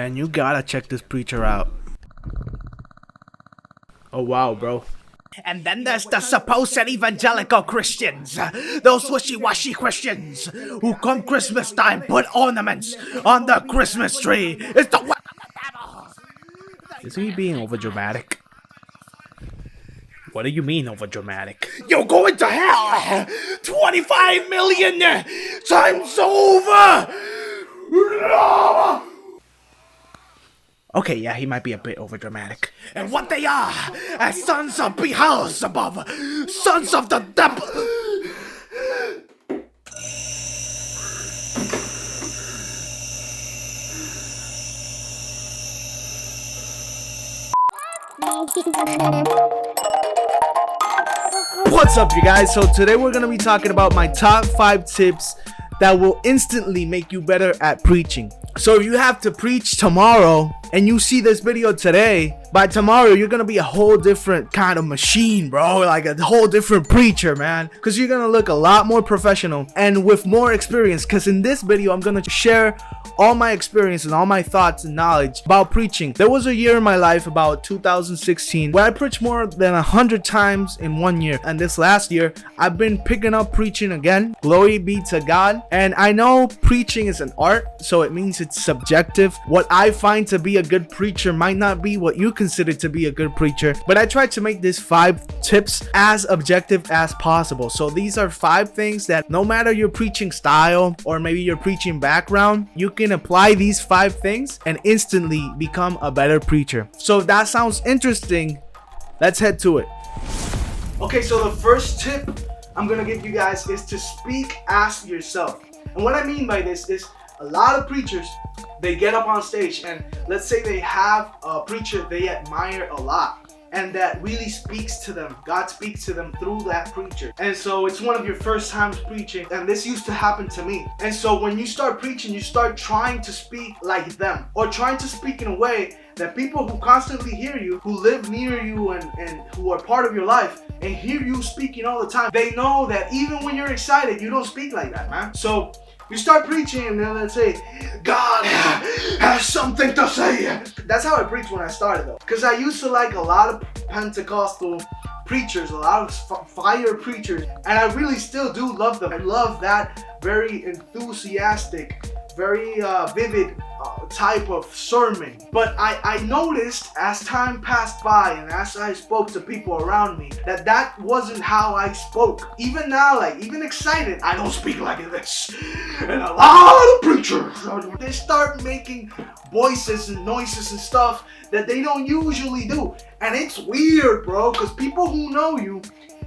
man, you gotta check this preacher out. Oh wow, bro. And then there's the supposed evangelical Christians, those wishy-washy Christians who come Christmas time put ornaments on the Christmas tree. It's the work of the devil. Is he being overdramatic? What do you mean overdramatic? You're going to hell 25 million times over. Okay, yeah, he might be a bit overdramatic. And what they are, as sons of Beelzebub, sons of the devil. What's up, you guys? So today we're gonna be talking about my top 5 tips that will instantly make you better at preaching. So if you have to preach tomorrow and you see this video today, by tomorrow you're gonna be a whole different kind of machine, bro. Like a whole different preacher, man. Because you're gonna look a lot more professional and with more experience. Because in this video I'm gonna share all my experience and all my thoughts and knowledge about preaching. There was a year in my life, about 2016, where I preached more than 100 times in 1 year. And this last year I've been picking up preaching again. Glory be to God. And I know preaching is an art, so it means it's subjective. What I find to be a good preacher might not be what you consider to be a good preacher, but I tried to make these 5 tips as objective as possible. So these are 5 things that no matter your preaching style or maybe your preaching background, you can apply these 5 things and instantly become a better preacher. So if that sounds interesting, let's head to it. Okay, so the first tip I'm gonna give you guys is to speak as yourself. And what I mean by this is a lot of preachers, they get up on stage and let's say they have a preacher they admire a lot and that really speaks to them. God speaks to them through that preacher. And so it's one of your first times preaching, and this used to happen to me. And so when you start preaching, you start trying to speak like them, or trying to speak in a way that people who constantly hear you, who live near you and who are part of your life and hear you speaking all the time, they know that even when you're excited, you don't speak like that, man. So you start preaching and then let's say, God has something to say. That's how I preached when I started though. Because I used to like a lot of Pentecostal preachers, a lot of fire preachers. And I really still do love them. I love that very enthusiastic, very vivid type of sermon. But I noticed as time passed by and as I spoke to people around me that wasn't how I spoke. Even now, like even excited, I don't speak like this. And a lot of preachers, they start making voices and noises and stuff that they don't usually do. And it's weird, bro, because people who know you,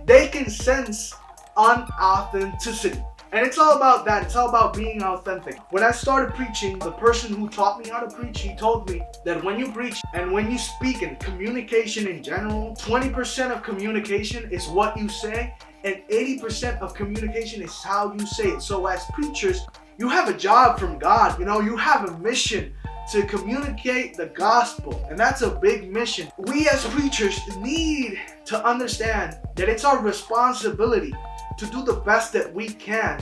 they can sense unauthenticity. And it's all about that. It's all about being authentic. When I started preaching, the person who taught me how to preach, he told me that when you preach and when you speak and communication in general, 20% of communication is what you say and 80% of communication is how you say it. So as preachers, you have a job from God. You know, you have a mission to communicate the gospel, and that's a big mission. We as preachers need to understand that it's our responsibility to do the best that we can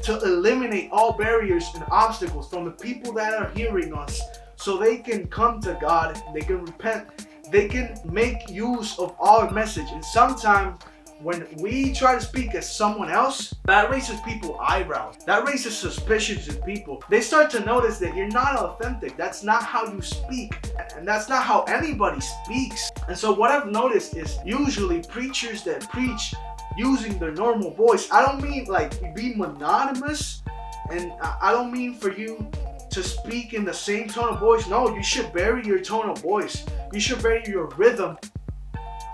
to eliminate all barriers and obstacles from the people that are hearing us so they can come to God, they can repent, they can make use of our message. And sometimes when we try to speak as someone else, that raises people's eyebrows. That raises suspicions in people. They start to notice that you're not authentic. That's not how you speak. And that's not how anybody speaks. And so what I've noticed is usually preachers that preach using their normal voice, I don't mean like be monotonous, and I don't mean for you to speak in the same tone of voice. No, you should vary your tone of voice. You should vary your rhythm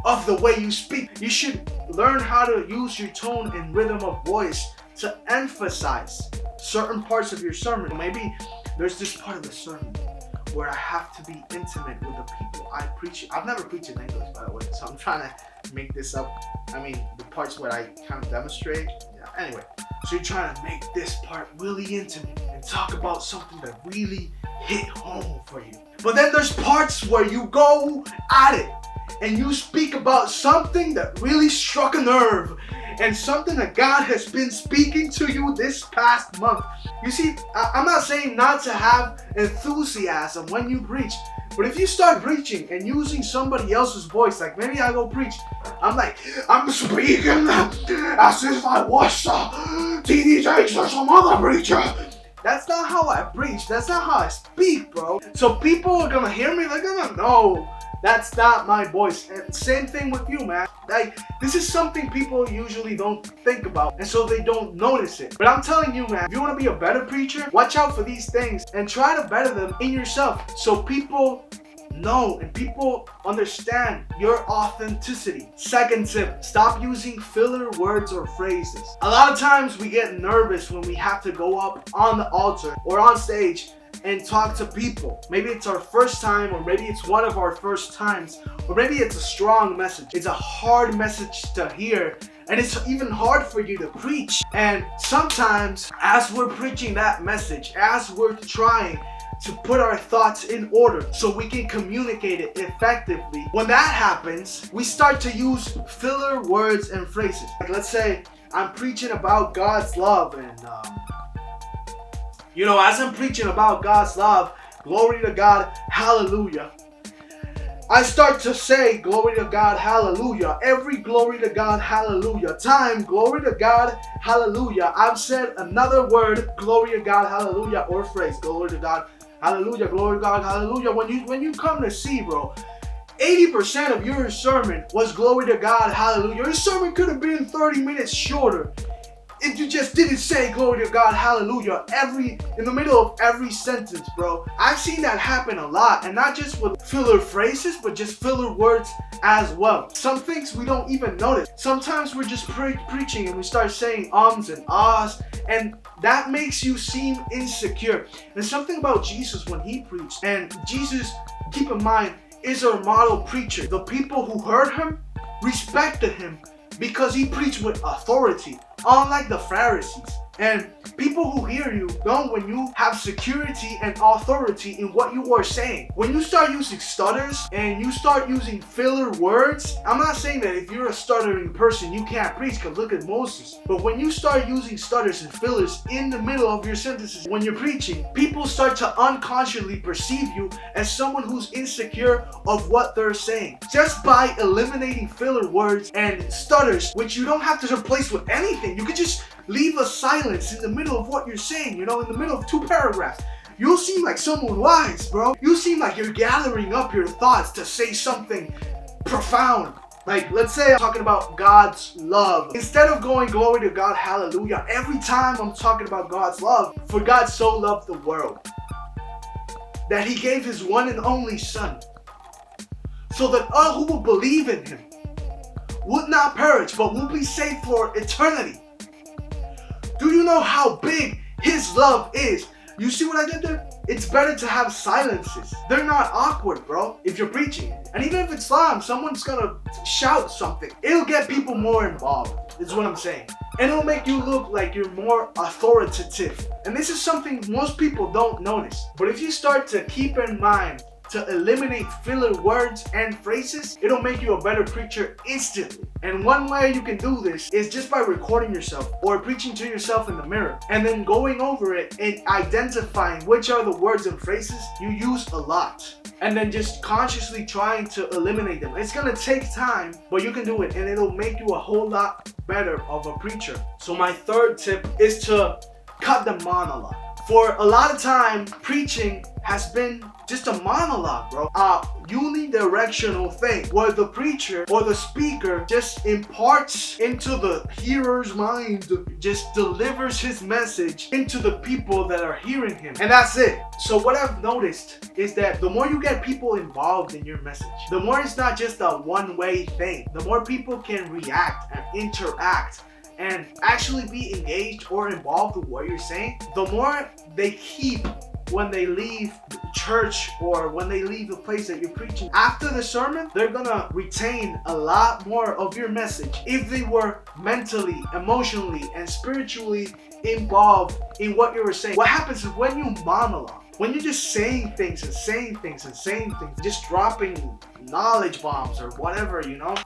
of the way you speak. You should learn how to use your tone and rhythm of voice to emphasize certain parts of your sermon. Maybe there's this part of the sermon where I have to be intimate with the people I preach. I've never preached in English, by the way, so I'm trying to make this up. I mean, the parts where I kind of demonstrate. Yeah. Anyway, so you're trying to make this part really intimate and talk about something that really hit home for you. But then there's parts where you go at it and you speak about something that really struck a nerve and something that God has been speaking to you this past month. You see, I'm not saying not to have enthusiasm when you preach, but if you start preaching and using somebody else's voice, like maybe I go preach, I'm speaking as if I was T.D. Jakes or some other preacher. That's not how I preach. That's not how I speak, bro. So people are gonna hear me, they're gonna know that's not my voice. And same thing with you, man. Like, this is something people usually don't think about, and so they don't notice it. But I'm telling you, man, if you want to be a better preacher, watch out for these things and try to better them in yourself so people know and people understand your authenticity. Second tip, stop using filler words or phrases. A lot of times we get nervous when we have to go up on the altar or on stage and talk to people. Maybe it's our first time, or maybe it's one of our first times, or maybe it's a strong message. It's a hard message to hear, and it's even hard for you to preach. And sometimes as we're preaching that message, as we're trying to put our thoughts in order so we can communicate it effectively, when that happens, we start to use filler words and phrases. Like, let's say I'm preaching about God's love, and as I'm preaching about God's love, glory to God, hallelujah, I start to say glory to God, hallelujah. Every glory to God, hallelujah time, glory to God, hallelujah. I've said another word, glory to God, hallelujah, or phrase, glory to God, hallelujah, glory to God, hallelujah. When you come to see, bro, 80% of your sermon was glory to God, hallelujah. Your sermon could have been 30 minutes shorter if you just didn't say glory to God, hallelujah, in the middle of every sentence, bro. I've seen that happen a lot, and not just with filler phrases, but just filler words as well. Some things we don't even notice. Sometimes we're just preaching and we start saying ums and ahs, and that makes you seem insecure. There's something about Jesus when he preached, and Jesus, keep in mind, is our model preacher. The people who heard him respected him because he preached with authority, unlike the Pharisees. And people who hear you know when you have security and authority in what you are saying. When you start using stutters and you start using filler words, I'm not saying that if you're a stuttering person you can't preach, because look at Moses. But when you start using stutters and fillers in the middle of your sentences when you're preaching, people start to unconsciously perceive you as someone who's insecure of what they're saying. Just by eliminating filler words and stutters, which you don't have to replace with anything. You could just leave a silence in the middle of what you're saying, in the middle of two paragraphs. You'll seem like someone wise, bro. You seem like you're gathering up your thoughts to say something profound. Like, let's say I'm talking about God's love. Instead of going glory to God, hallelujah, every time I'm talking about God's love, for God so loved the world that he gave his one and only son, so that all who will believe in him would not perish, but will be saved for eternity. Do you know how big his love is? You see what I did there? It's better to have silences. They're not awkward, bro, if you're preaching. And even if it's loud, someone's gonna shout something. It'll get people more involved, is what I'm saying. And it'll make you look like you're more authoritative. And this is something most people don't notice. But if you start to keep in mind to eliminate filler words and phrases, it'll make you a better preacher instantly. And one way you can do this is just by recording yourself or preaching to yourself in the mirror and then going over it and identifying which are the words and phrases you use a lot, and then just consciously trying to eliminate them. It's gonna take time, but you can do it, and it'll make you a whole lot better of a preacher. So my third tip is to cut the monologue. For a lot of time, preaching has been just a monologue, bro. Unidirectional thing where the preacher or the speaker just imparts into the hearer's mind, just delivers his message into the people that are hearing him, and that's it. So what I've noticed is that the more you get people involved in your message, the more it's not just a one-way thing. The more people can react and interact and actually be engaged or involved with what you're saying, the more they keep when they leave church or when they leave the place that you're preaching. After the sermon, they're gonna retain a lot more of your message if they were mentally, emotionally, and spiritually involved in what you were saying. What happens is when you monologue, when you're just saying things and saying things and saying things, just dropping knowledge bombs or whatever,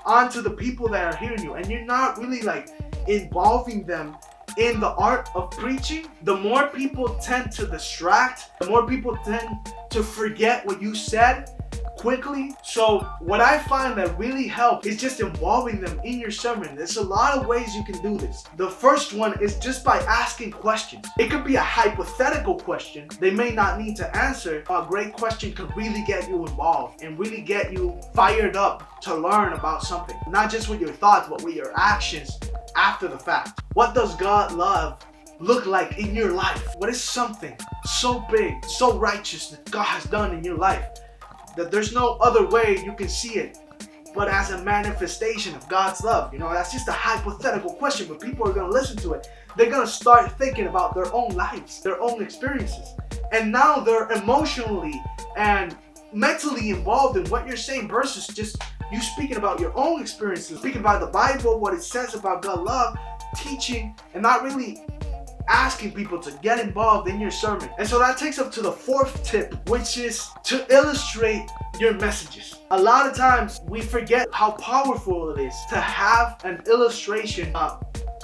onto the people that are hearing you, and you're not really like involving them in the art of preaching, the more people tend to distract, the more people tend to forget what you said quickly. So what I find that really helps is just involving them in your sermon. There's a lot of ways you can do this. The first one is just by asking questions. It could be a hypothetical question they may not need to answer. A great question could really get you involved and really get you fired up to learn about something, not just with your thoughts but with your actions after the fact. What does God love look like in your life? What is something so big, so righteous that God has done in your life that there's no other way you can see it but as a manifestation of God's love? That's just a hypothetical question, but people are going to listen to it. They're going to start thinking about their own lives, their own experiences. And now they're emotionally and mentally involved in what you're saying versus just you speaking about your own experiences, speaking about the Bible, what it says about God's love, teaching, and not really asking people to get involved in your sermon. And so that takes us to the fourth tip, which is to illustrate your messages. A lot of times we forget how powerful it is to have an illustration,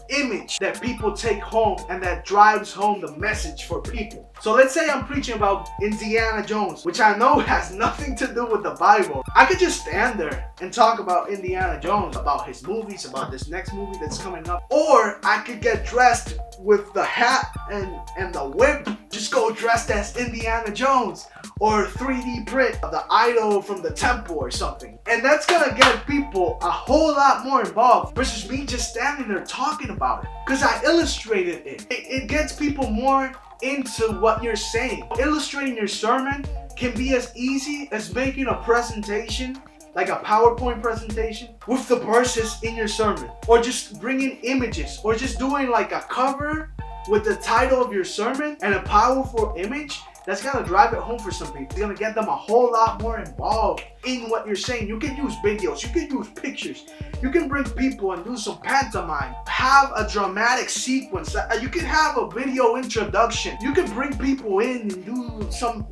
image that people take home and that drives home the message for people. So let's say I'm preaching about Indiana Jones, which I know has nothing to do with the Bible. I could just stand there and talk about Indiana Jones, about his movies, about this next movie that's coming up. Or I could get dressed with the hat and the whip, just go dressed as Indiana Jones, or 3D print of the idol from the temple or something. And that's gonna get people a whole lot more involved versus me just standing there talking about it, because I illustrated it. It gets people more into what you're saying. Illustrating your sermon can be as easy as making a presentation, like a PowerPoint presentation with the verses in your sermon, or just bringing images, or just doing like a cover with the title of your sermon and a powerful image. That's gonna drive it home for some people. It's gonna get them a whole lot more involved in what you're saying. You can use videos, you can use pictures, you can bring people and do some pantomime, have a dramatic sequence, you can have a video introduction, you can bring people in and do some,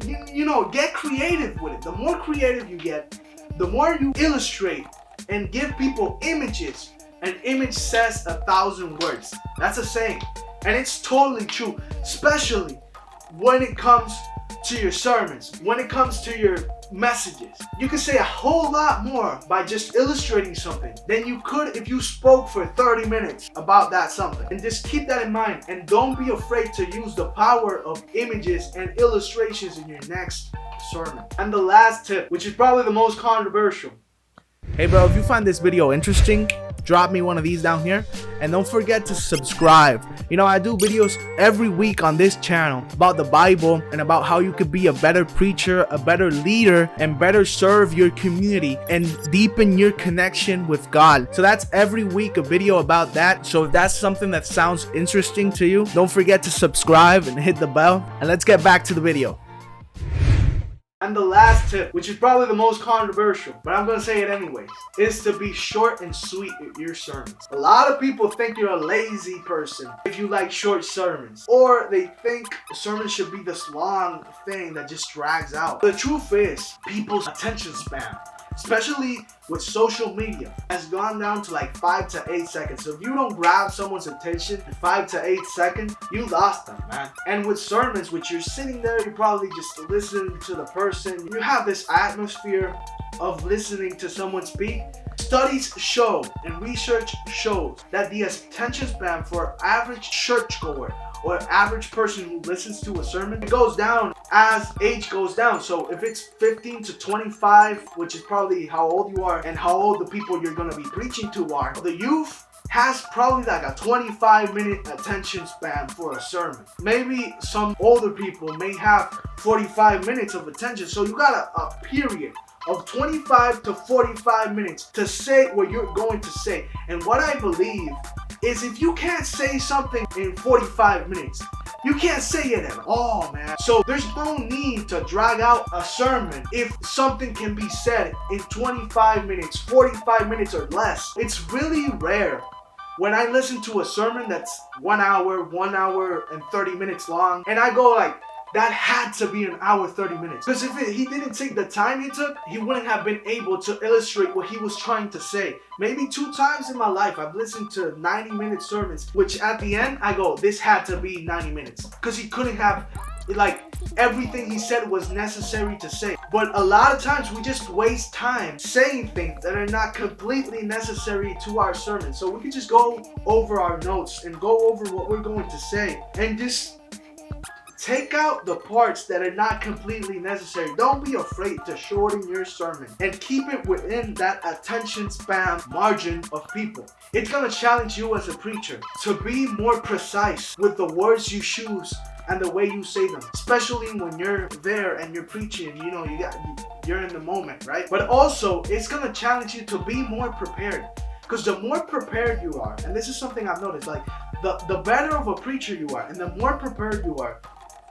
get creative with it. The more creative you get, the more you illustrate and give people images. An image says 1,000 words. That's a saying, and it's totally true, especially when it comes to your sermons, when it comes to your messages. You can say a whole lot more by just illustrating something than you could if you spoke for 30 minutes about that something. And just keep that in mind, and don't be afraid to use the power of images and illustrations in your next sermon. And the last tip, which is probably the most controversial. Hey bro, if you find this video interesting, drop me one of these down here, and don't forget to subscribe. I do videos every week on this channel about the Bible and about how you could be a better preacher, a better leader, and better serve your community and deepen your connection with God. So that's every week a video about that. So if that's something that sounds interesting to you, don't forget to subscribe and hit the bell, and let's get back to the video. And the last tip, which is probably the most controversial, but I'm going to say it anyways, is to be short and sweet with your sermons. A lot of people think you're a lazy person if you like short sermons, or they think a sermon should be this long thing that just drags out. The truth is, people's attention span, especially with social media, has gone down to like 5 to 8 seconds. So if you don't grab someone's attention in 5 to 8 seconds, you lost them, man. And with sermons, which you're sitting there, you're probably just listening to the person. You have this atmosphere of listening to someone speak. Studies show and research shows that the attention span for average churchgoer or average person who listens to a sermon, it goes down as age goes down. So if it's 15 to 25, which is probably how old you are and how old the people you're going to be preaching to are, the youth has probably like a 25-minute attention span for a sermon. Maybe some older people may have 45 minutes of attention. So you got a period of 25 to 45 minutes to say what you're going to say. And what I believe is if you can't say something in 45 minutes, you can't say it at all, man. So there's no need to drag out a sermon if something can be said in 25 minutes, 45 minutes or less. It's really rare when I listen to a sermon that's 1 hour and 30 minutes long, and I go like that had to be an hour 30 minutes. Because if he didn't take the time he took, he wouldn't have been able to illustrate what he was trying to say. Maybe 2 times in my life I've listened to 90-minute sermons, which at the end I go, this had to be 90 minutes. Because he couldn't have, like, everything he said was necessary to say. But a lot of times we just waste time saying things that are not completely necessary to our sermon. So we could just go over our notes and go over what we're going to say and just take out the parts that are not completely necessary. Don't be afraid to shorten your sermon and keep it within that attention span margin of people. It's gonna challenge you as a preacher to be more precise with the words you choose and the way you say them, especially when you're there and you're preaching. You know, you're in the moment, right? But also, it's gonna challenge you to be more prepared. Because the more prepared you are, and this is something I've noticed, like the better of a preacher you are, and the more prepared you are,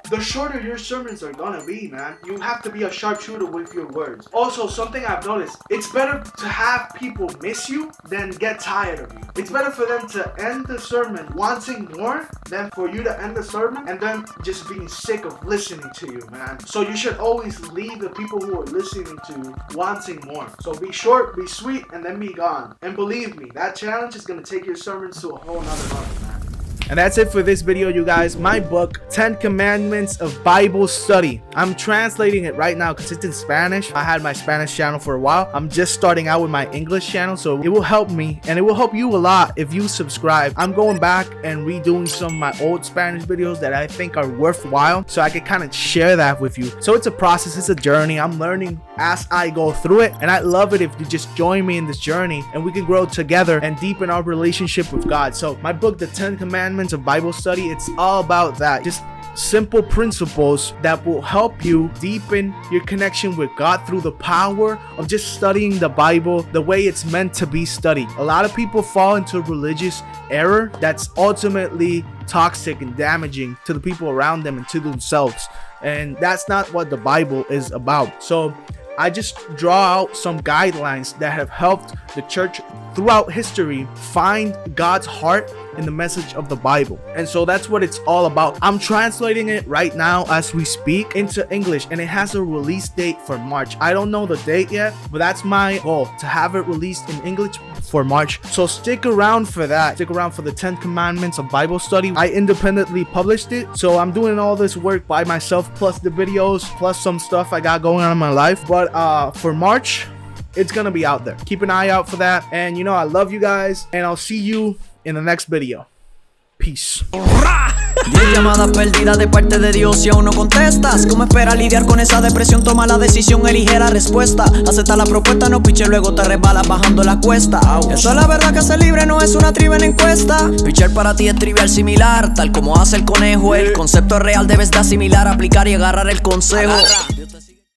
the shorter your sermons are gonna be, man. You have to be a sharpshooter with your words. Also, something I've noticed, it's better to have people miss you than get tired of you. It's better for them to end the sermon wanting more than for you to end the sermon and then just being sick of listening to you, man. So you should always leave the people who are listening to you wanting more. So be short, be sweet, and then be gone. And believe me, that challenge is gonna take your sermons to a whole nother level, man. And that's it for this video, you guys. My book, 10 Commandments of Bible Study. I'm translating it right now because it's in Spanish. I had my Spanish channel for a while. I'm just starting out with my English channel, so it will help me and it will help you a lot if you subscribe. I'm going back and redoing some of my old Spanish videos that I think are worthwhile, so I can kind of share that with you. So it's a process, it's a journey. I'm learning as I go through it, and I love it if you just join me in this journey and we can grow together and deepen our relationship with God. So my book, The 10 Commandments of Bible Study, it's all about that. Just simple principles that will help you deepen your connection with God through the power of just studying the Bible the way it's meant to be studied. A lot of people fall into religious error that's ultimately toxic and damaging to the people around them and to themselves, and that's not what the Bible is about. So I just draw out some guidelines that have helped the church throughout history find God's heart in the message of the Bible. And so that's what it's all about. I'm translating it right now as we speak into English, and it has a release date for March. I don't know the date yet, but that's my goal, to have it released in English for March. So stick around for that. Stick around for the 10 Commandments of Bible Study. I independently published it, so I'm doing all this work by myself, plus the videos, plus some stuff I got going on in my life. But for March, it's gonna be out there. Keep an eye out for that. And you know, I love you guys, and I'll see you in the next video. Peace. 10 llamadas perdidas de parte de Dios y aún no contestas. ¿Cómo esperas lidiar con esa depresión? Toma la decisión, elige la respuesta. Acepta la propuesta, no piche, luego te resbalas bajando la cuesta. Eso es la verdad, que ser libre no es una trivia en encuesta. Pichar para ti es trivial similar, tal como hace el conejo. El concepto es real, debes de asimilar, aplicar y agarrar el consejo.